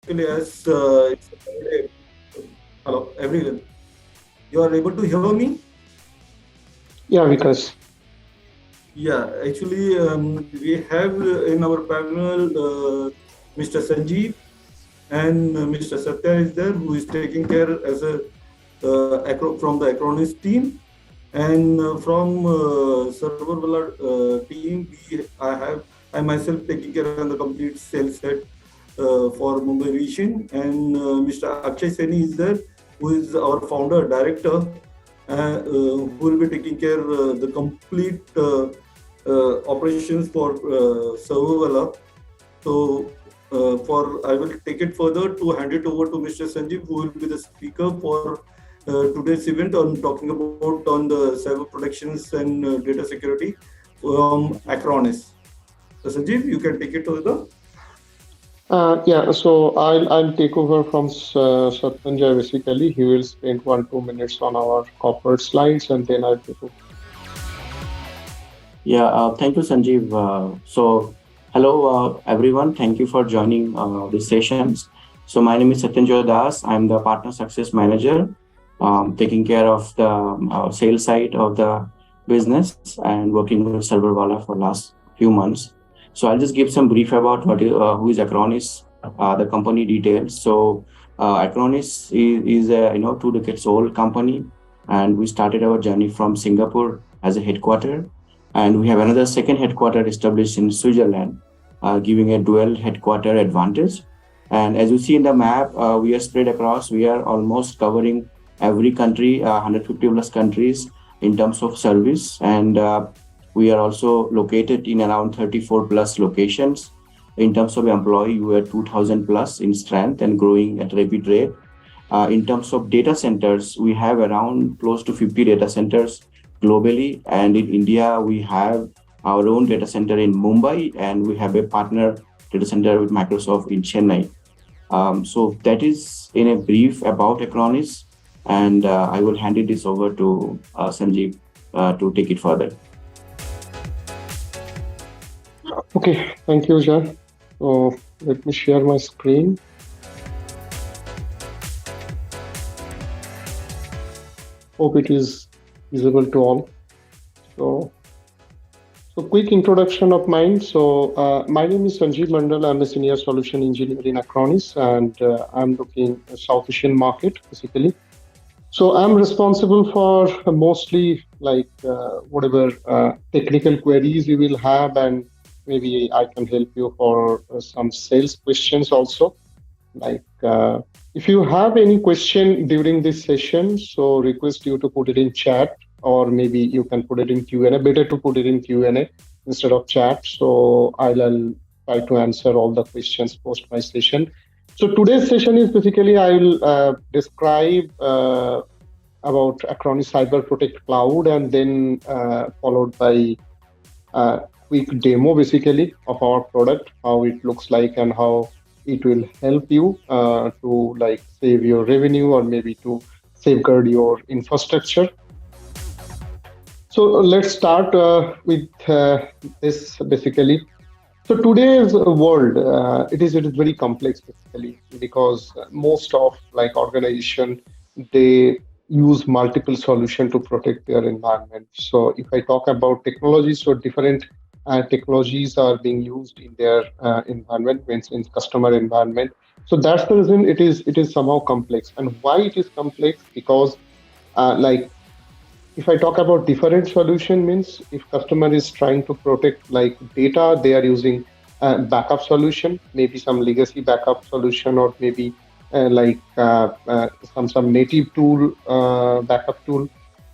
Actually, as it's a Friday. Hello, everyone. You are able to hear me? Yeah, because Yeah, actually, we have in our panel Mr. Sanjeev and Mr. Satya is there, who is taking care as a from the Acronis team, and from Serverwala team, I myself taking care of the complete sales set for Mumbai region, and Mr. Akshay Seni is there, who is our founder director, who will be taking care the complete operations for Serverwala. So, for I will take it further to hand it over to Mr. Sanjeev, who will be the speaker for today's event on talking about on the cyber protections and data security from Acronis. So, Sanjeev, you can take it further. yeah, so I'll take over from Satyanjay basically. He will spend 1-2 minutes on our corporate slides, and then I'll take over. Yeah, thank you, Sanjeev. Hello, everyone. Thank you for joining these sessions. So, my name is Satyanjay Das. I'm the Partner Success Manager, taking care of the sales side of the business and working with Serverwala for last few months. So, I'll just give some brief about who is Acronis, the company details. So, Acronis is a 2 decades old company, and we started our journey from Singapore as a headquarter, and we have another second headquarter established in Switzerland, giving a dual headquarter advantage. And as you see in the map, we are spread across. We are almost covering every country, 150 plus countries in terms of service, and we are also located in around 34 plus locations. In terms of employee, we are 2,000 plus in strength and growing at rapid rate. In terms of data centers, we have around close to 50 data centers globally. And in India, we have our own data center in Mumbai, and we have a partner data center with Microsoft in Chennai. So that is in a brief about Acronis, and I will hand it this over to Sanjeev to take it further. Okay, thank you, Jan. So let me share my screen. Hope it is visible to all. So, so quick introduction of mine. So, my name is Sanjeev Mandal. I'm a senior solution engineer in Acronis, and I'm looking at South Asian market basically. So I'm responsible for mostly like whatever technical queries you will have, and maybe I can help you for some sales questions also. Like if you have any question during this session, so request you to put it in chat, or maybe you can put it in Q&A. Better to put it in Q&A instead of chat. So I'll try to answer all the questions post my session. So today's session is basically I will describe about Acronis Cyber Protect Cloud, and then followed by a quick demo basically of our product, how it looks like and how it will help you to like save your revenue or maybe to safeguard your infrastructure. So let's start with this basically. So today's world, it is very complex basically, because most of like organization, they use multiple solution to protect their environment. So if I talk about technologies, so different technologies are being used in their environment, for instance, customer environment. So that's the reason it is somehow complex. And why it is complex? Because like if I talk about different solution, means if customer is trying to protect like data, they are using backup solution, maybe some legacy backup solution, or maybe some native tool, backup tool.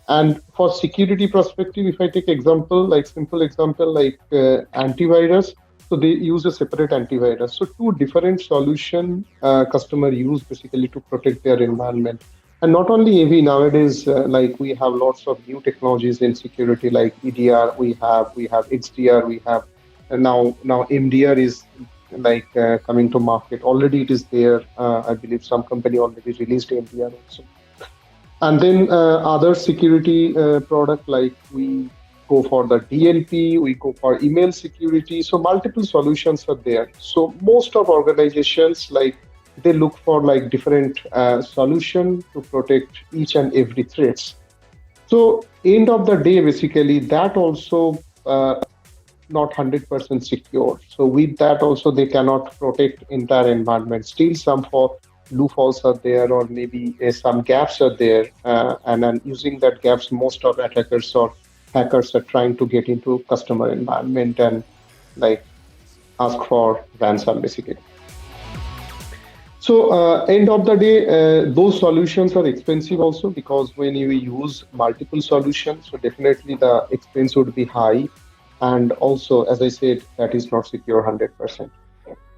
And for security perspective, if I take example, like simple example, like antivirus, so they use a separate antivirus. So two different solution customer use basically to protect their environment. And not only AV nowadays, like we have lots of new technologies in security, like EDR, we have XDR, we have now MDR is like coming to market. Already it is there. I believe some company already released MDR also. And then other security product, like we go for the DLP, we go for email security. So multiple solutions are there. So most of organizations like they look for like different solution to protect each and every threats. So end of the day, basically that also not 100% secure. So with that also they cannot protect entire environment. Still some for loopholes are there, or maybe some gaps are there, and then using that gaps, most of attackers or hackers are trying to get into customer environment and like ask for ransom basically. So end of the day, those solutions are expensive also, because when you use multiple solutions, so definitely the expense would be high. And also, as I said, that is not secure 100%.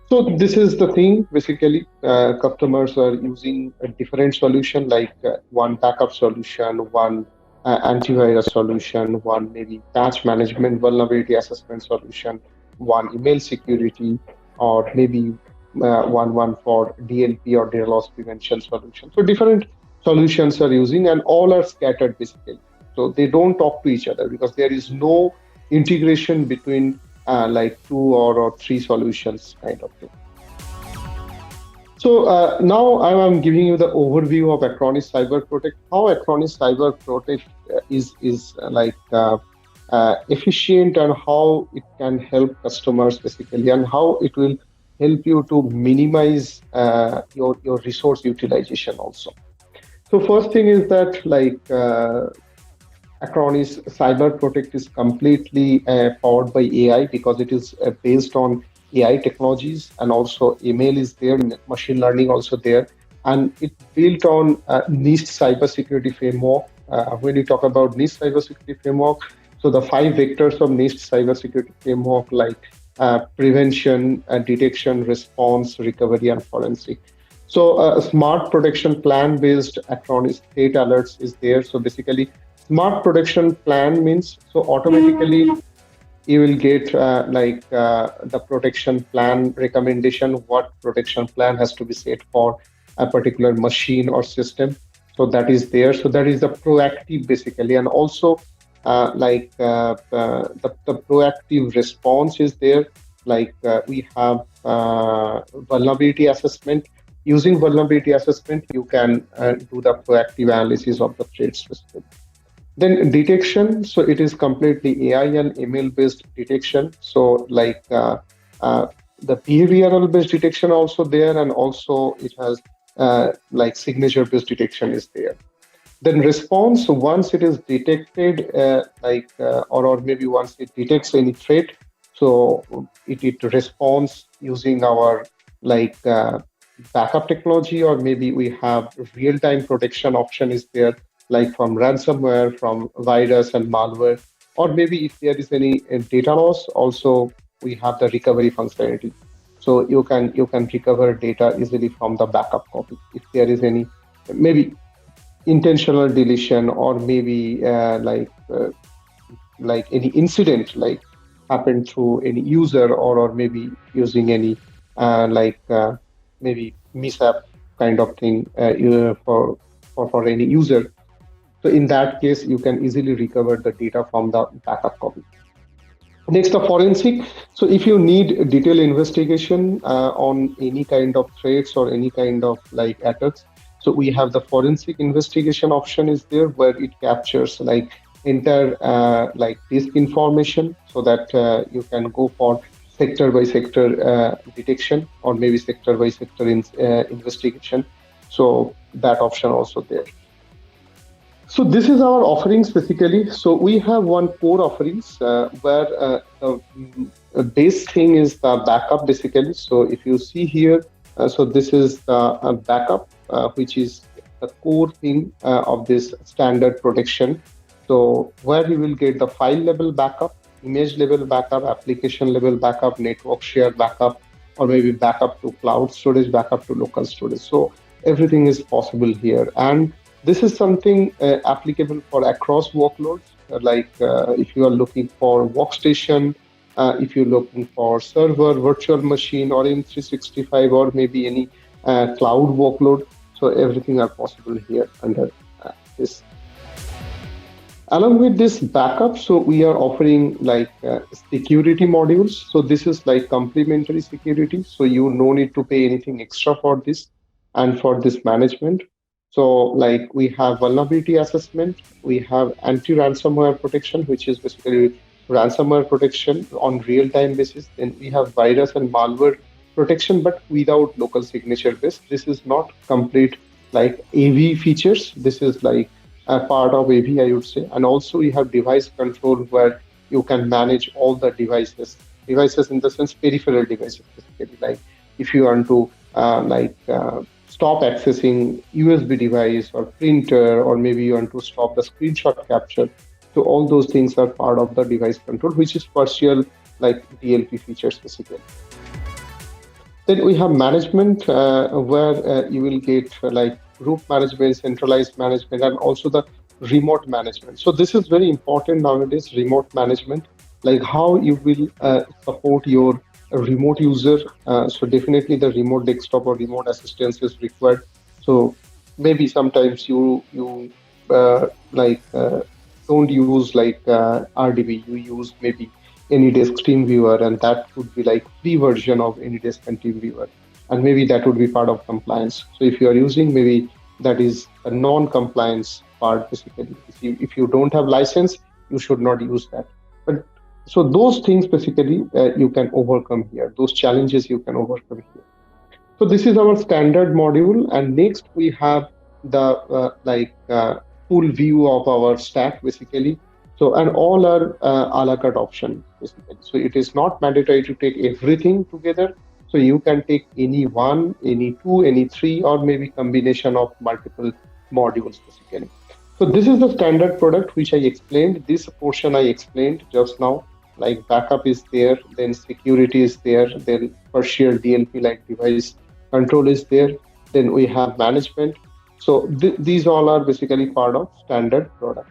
So this is the thing. Basically, customers are using a different solution, like one backup solution, one antivirus solution, one maybe patch management vulnerability assessment solution, one email security, or maybe one for DLP or data loss prevention solution. So different solutions are using, and all are scattered basically. So they don't talk to each other because there is no integration between like two or three solutions kind of thing. So now I'm giving you the overview of Acronis Cyber Protect. How Acronis Cyber Protect is efficient, and how it can help customers basically, and how it will help you to minimize your resource utilization also. So first thing is that Acronis Cyber Protect is completely powered by AI, because it is based on AI technologies, and also email is there, machine learning also there, and it built on NIST cybersecurity framework. When you talk about NIST cybersecurity framework, so the five vectors of NIST cybersecurity framework, like prevention, detection, response, recovery, and forensic. So a smart protection plan based Acronis threat alerts is there. So basically, smart protection plan means, so automatically you will get the protection plan recommendation, what protection plan has to be set for a particular machine or system. So that is there. So that is the proactive basically, and also the proactive response is there. We have vulnerability assessment. Using vulnerability assessment, you can do the proactive analysis of the threats. Then detection, so it is completely AI and ML based detection. So the behavioral based detection also there, and also it has signature based detection is there. Then response, so once it is detected, or maybe once it detects any threat, so it responds using our backup technology, or maybe we have real time protection option is there, like from ransomware, from virus and malware, or maybe if there is any data loss, also we have the recovery functionality. So you can recover data easily from the backup copy if there is any maybe intentional deletion, or maybe any incident like happened through any user, or maybe using any maybe mishap kind of thing for any user. So in that case, you can easily recover the data from the backup copy. Next, the forensic. So if you need detailed investigation on any kind of threats or any kind of attacks, so we have the forensic investigation option is there, where it captures entire disk information, so that you can go for sector by sector detection, or maybe sector by sector investigation. So that option also there. So this is our offerings basically. So we have one core offerings where the base thing is the backup basically. So if you see here, so this is the backup, which is the core thing of this standard protection. So where you will get the file level backup, image level backup, application level backup, network share backup, or maybe backup to cloud storage, backup to local storage. So everything is possible here. And this is something applicable for across workloads, if you are looking for workstation, if you're looking for server, virtual machine, or M365, or maybe any cloud workload. So everything are possible here under this. Along with this backup, so we are offering like security modules. So this is like complementary security. So you no need to pay anything extra for this and for this management. So like we have vulnerability assessment, we have anti-ransomware protection, which is basically ransomware protection on real-time basis. Then we have virus and malware protection, but without local signature base. This is not complete like AV features. This is like a part of AV, I would say. And also you have device control where you can manage all the devices in the sense peripheral devices, basically. Like if you want to stop accessing USB device or printer, or maybe you want to stop the screenshot capture. So all those things are part of the device control, which is partial like DLP features basically. Then we have management, where you will get like group management, centralized management, and also the remote management. So this is very important nowadays, remote management, like how you will support your remote user. So definitely the remote desktop or remote assistance is required. So maybe sometimes you don't use like RDB, you use maybe AnyDesk TeamViewer, and that would be like free version of AnyDesk and TeamViewer, and maybe that would be part of compliance. So if you are using, maybe that is a non-compliance part basically. If you don't have license, you should not use that. But so those things basically you can overcome here. Those challenges you can overcome here. So this is our standard module, and next we have the full view of our stack basically. So and all are a la carte option basically. So it is not mandatory to take everything together. So you can take any one, any two, any three, or maybe combination of multiple modules basically. So this is the standard product which I explained. This portion I explained just now. Like backup is there, then security is there, then partial DLP like device control is there, then we have management. So these all are basically part of standard product.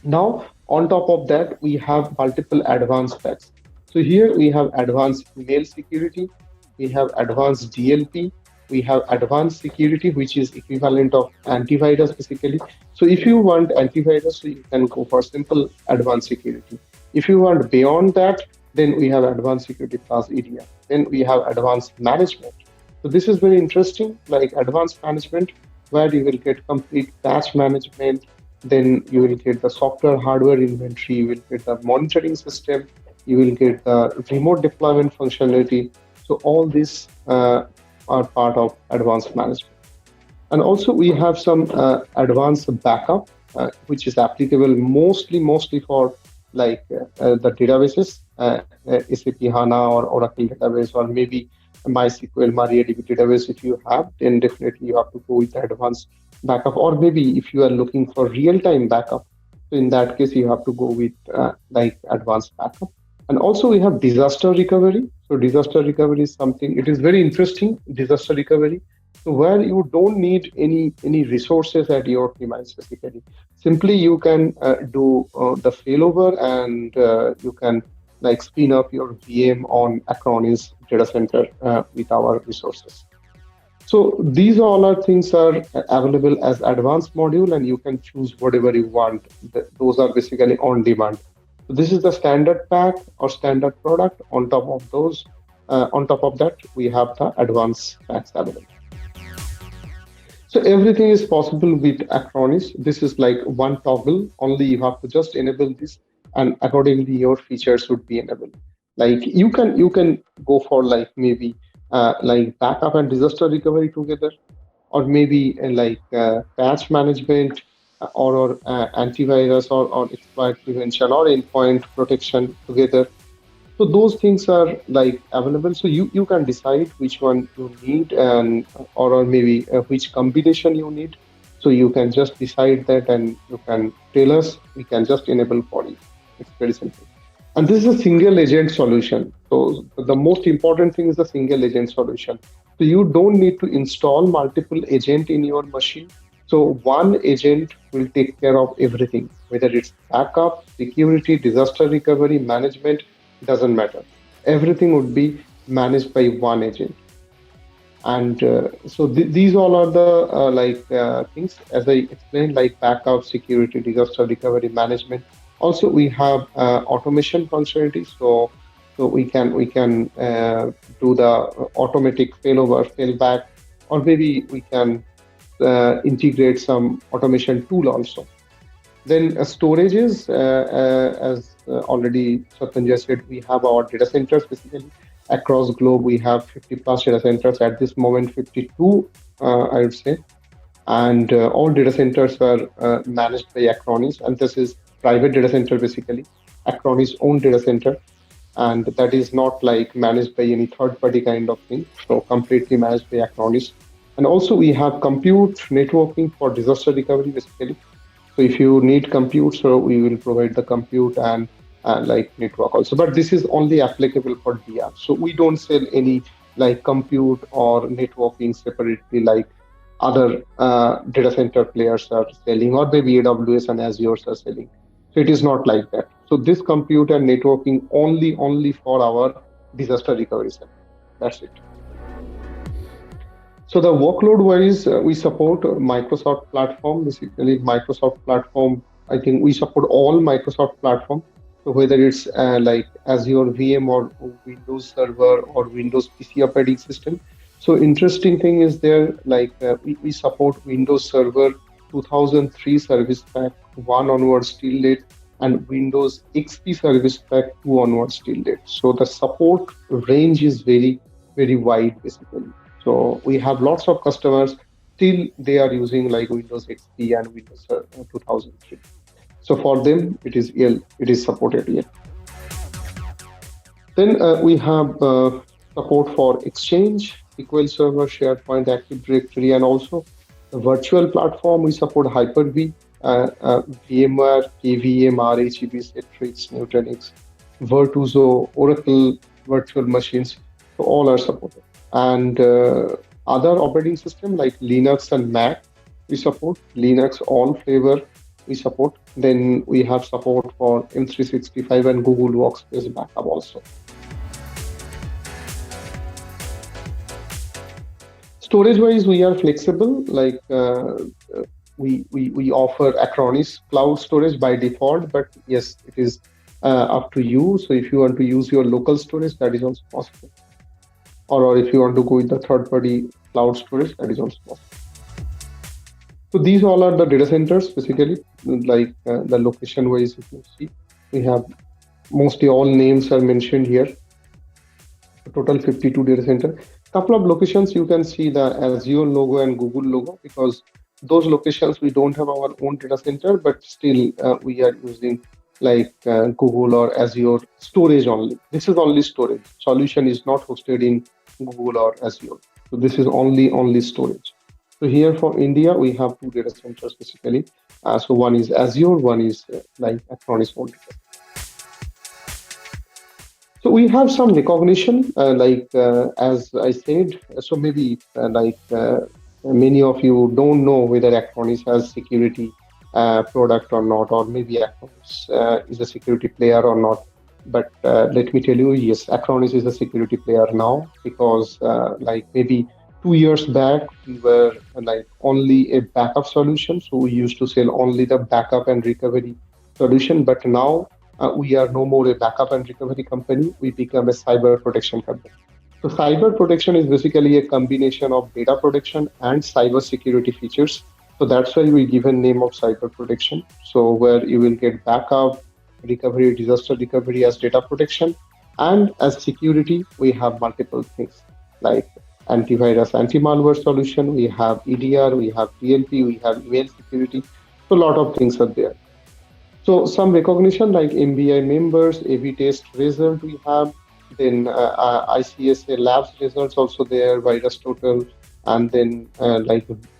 Now, on top of that, we have multiple advanced packs. So here we have advanced email security, we have advanced DLP, we have advanced security, which is equivalent of antivirus basically. So if you want antivirus, so you can go for simple advanced security. If you want beyond that, then we have advanced security plus EDR. Then we have advanced management. So this is very interesting, like advanced management, where you will get complete patch management, then you will get the software hardware inventory, you will get the monitoring system, you will get the remote deployment functionality. So all these are part of advanced management. And also we have some advanced backup, which is applicable mostly for the databases, SAP HANA or Oracle database, or maybe MySQL, MariaDB database. If you have, then definitely you have to go with advanced backup. Or maybe if you are looking for real-time backup, so in that case you have to go with advanced backup. And also we have disaster recovery. So disaster recovery is something, it is very interesting, disaster recovery. So where you don't need any resources at your premise basically. Simply you can do the failover, and you can like spin up your VM on Acronis data center with our resources. So these all are things are available as advanced module, and you can choose whatever you want. Those are basically on demand. So this is the standard pack or standard product. On top of that, we have the advanced packs available. So everything is possible with Acronis. This is like one toggle. Only you have to just enable this, and accordingly your features would be enabled. Like you can go for like maybe like backup and disaster recovery together, or maybe patch management, or antivirus, or exploit prevention, or endpoint protection together. So those things are like available. So you can decide which one you need, and or maybe which combination you need. So you can just decide that, and you can tell us. We can just enable for you. It's very simple. And this is a single agent solution. So the most important thing is the single agent solution. So you don't need to install multiple agent in your machine. So one agent will take care of everything, whether it's backup, security, disaster recovery, management, doesn't matter. Everything would be managed by one agent. And these all are the things, as I explained, like backup, security, disaster recovery management. Also, we have automation functionality, so we can do the automatic failover, failback, or maybe we can integrate some automation tool also. Then storages, as already Satyanjay said, we have our data centers basically across globe. We have 50 plus data centers at this moment, 52, I would say, and all data centers are managed by Acronis, and this is private data center basically, Acronis own data center, and that is not like managed by any third party kind of thing. So completely managed by Acronis. And also we have compute networking for disaster recovery basically. So if you need compute, so we will provide the compute and like network also. But this is only applicable for DR. So we don't sell any like compute or networking separately like other data center players are selling, or maybe AWS and Azure are selling. So it is not like that. So this compute and networking only for our disaster recovery center. That's it. So the workload wise, we support Microsoft platform. Basically, Microsoft platform. I think we support all Microsoft platform. So whether it's like Azure VM or Windows Server or Windows PC operating system. So interesting thing is there, like we support Windows Server 2003 Service Pack 1 onwards till date, and Windows XP Service Pack 2 onwards till date. So the support range is very wide basically. So we have lots of customers still they are using like Windows XP and Windows 2003. So for them it is supported yet. Then we have support for Exchange, SQL Server, SharePoint, Active Directory, and also the virtual platform. We support Hyper-V, VMware, KVM, RHEB, Citrix, Nutanix, Virtuoso, Oracle virtual machines. So all are supported. And other operating system like Linux and Mac, we support Linux all flavor. We support. Then we have support for M365 and Google Workspace backup also. Storage wise, we are flexible. Like we offer Acronis cloud storage by default, but yes, it is up to you. So if you want to use your local storage, that is also possible. Or if you want to go with the third party cloud storage, that is also possible. So these all are the data centers basically, like the location wise. If you see, we have mostly all names are mentioned here. Total 52 data center. Couple of locations you can see the Azure logo and Google logo, because those locations we don't have our own data center, but still we are using like Google or Azure storage only. This is only storage. Solution is not hosted in Google or Azure. So this is only storage. So here for India, we have two data centers basically. So one is Azure, one is like Acronis own data. So we have some recognition, as I said. So maybe many of you don't know whether Acronis has security product or not, or maybe Acronis is a security player or not. But let me tell you, yes, Acronis is a security player now, because like maybe 2 years back we were like only a backup solution. So we used to sell only the backup and recovery solution, but now we are no more a backup and recovery company. We become a cyber protection company. So cyber protection is basically a combination of data protection and cyber security features. So that's why we give a name of cyber protection. So where you will get backup, recovery, disaster recovery as data protection, and as security, we have multiple things like antivirus, anti-malware solution. We have EDR, we have DLP, we have email security. So a lot of things are there. So some recognition like MBI members, AB test result we have, then ICSA labs results also there, virus total, and then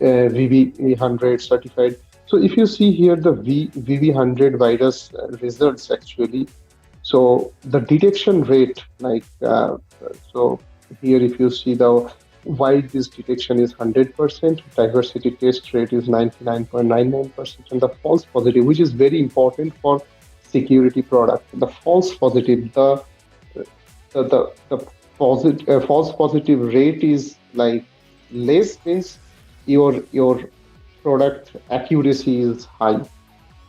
VV100 certified. So if you see here the VV100 virus results actually, so the detection rate, so here if you see the why this detection is 100%, diversity test rate is 99.99%, and the false positive, which is very important for security product, the false positive, the false positive rate is like less means your product accuracy is high.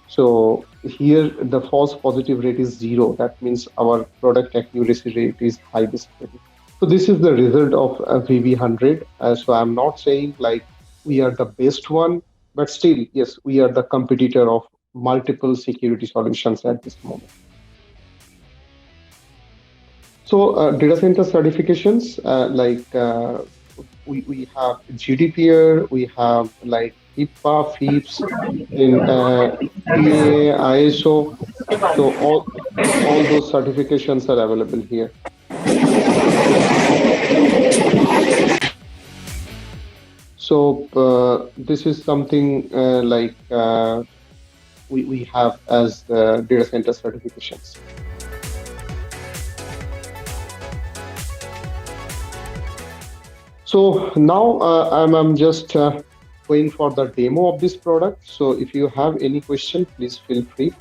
So here the false positive rate is zero. That means our product accuracy rate is high basically. So this is the result of VB100. So I'm not saying like we are the best one, but still, yes, we are the competitor of multiple security solutions at this moment. So data center certifications, we have GDPR, we have like HIPAA, FIPS, then PA, ISO. So all those certifications are available here. So this is something we have as data center certifications. So now I'm just going for the demo of this product. So if you have any question, please feel free.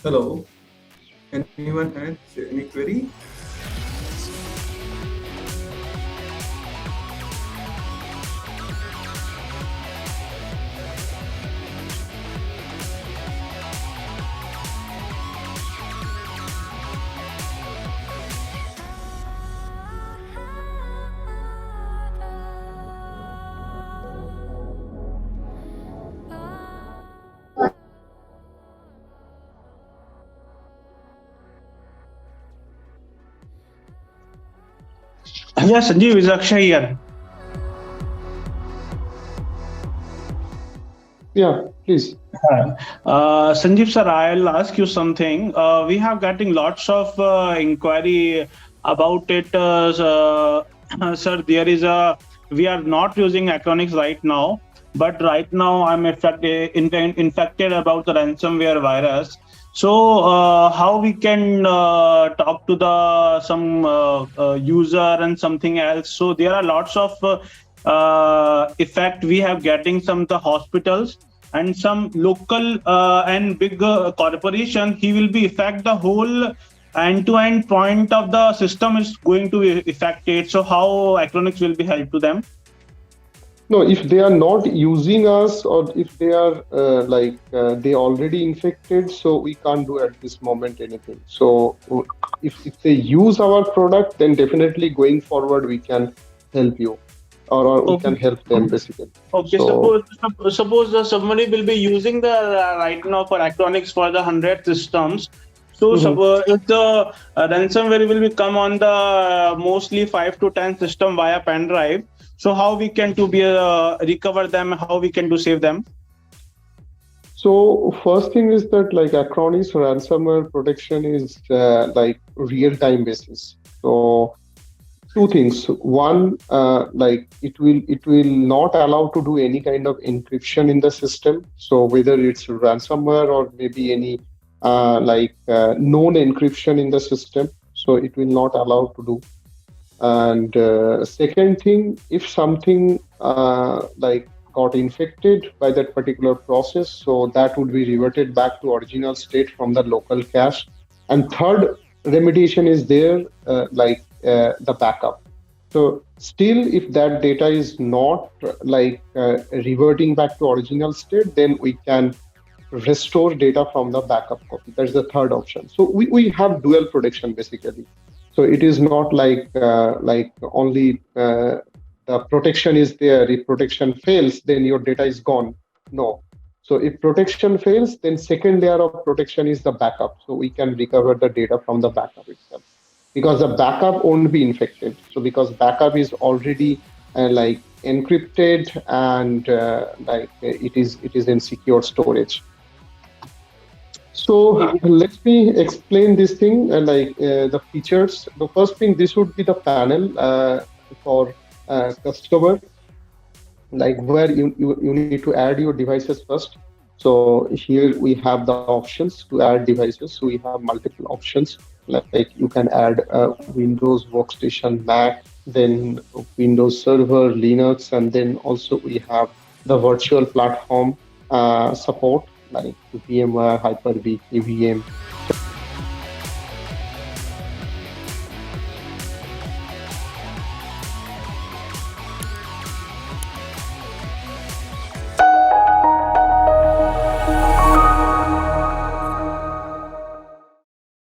Hello. Anyone has any query? Yeah, Sanjeev is Akshay here. Yeah, please. Sanjeev sir, I'll ask you something. We have getting lots of inquiry about it, sir. There is a we are not using Acronix right now, but right now I'm infected about the ransomware virus. So how we can talk to the some user and something else? So there are lots of effect we have getting some the hospitals and some local and big corporation. He will be affect the whole end-to-end point of the system is going to be affected. So how Acronix will be help to them? No, if they are not using us or if they are they already infected, so we can't do at this moment anything. So if they use our product, then definitely going forward we can help you or we can Okay. help them basically. Okay. So Suppose somebody will be using the right now for Acronix for the 100 systems. So mhm. suppose if the ransomware will be come on the mostly 5 to 10 system via pen drive. So how we can to be recover them? How we can to save them? So first thing is that like Acronis ransomware protection is like real time basis. So two things. One, it will not allow to do any kind of encryption in the system. So whether it's ransomware or maybe any known encryption in the system, so it will not allow to do. And second thing, if something got infected by that particular process, so that would be reverted back to original state from the local cache. And third remediation is there, the backup. So still, if that data is not reverting back to original state, then we can restore data from the backup copy. That's the third option. So we have dual protection basically. So it is not like only the protection is there. If protection fails, then your data is gone. No. So if protection fails, then second layer of protection is the backup. So we can recover the data from the backup itself, because the backup won't be infected. So because backup is already encrypted and it is in secure storage. So let me explain this thing, the features. The first thing, this would be the panel for customer, like where you need to add your devices first. So here we have the options to add devices. So we have multiple options, like you can add Windows workstation, Mac, then Windows Server, Linux, and then also we have the virtual platform support like VMware, Hyper-V, KVM,